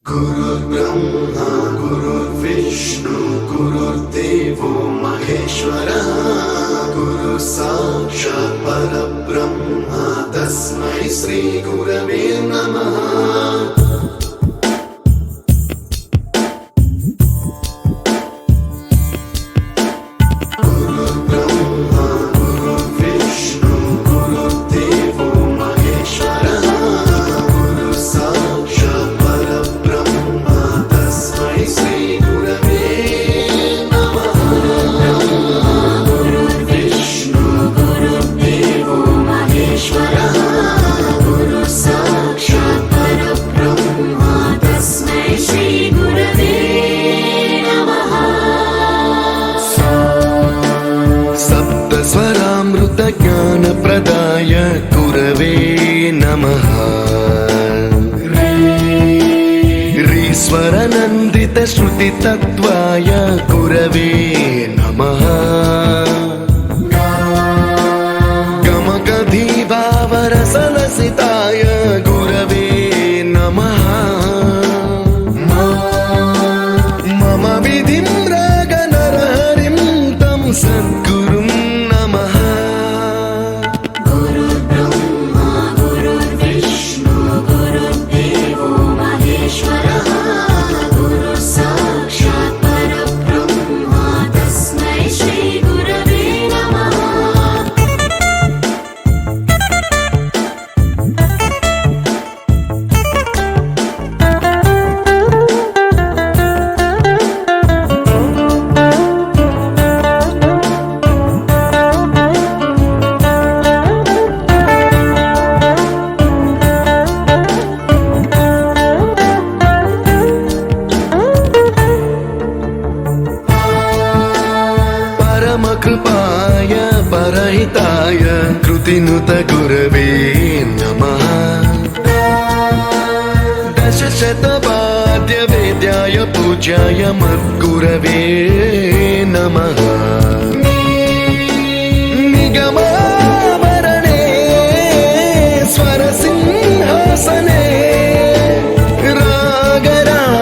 गुरुर्ब्रह्मा गुरुर्विष्णु गुरुर्देवो महेश्वरः गुरु साक्षात् परब्रह्म तस्मै श्री गुरवे नमः। ज्ञानप्रदाय गुरवे नमः। रीश्वरनन्दित श्रुतितत्त्वाय गुरवे नमः। गमकधीभावरसलसिताय गुरवे नमः। मम विधिं रागनरहरिं तं सद्गुरुं कृपाय परहिताय कृतिनुत गुरवे नमः। दशशतवाद्यवेद्याय पूज्याय मद्गुरवे नमः। निगमाभरणे स्वरसिंहासने रागराजराजम्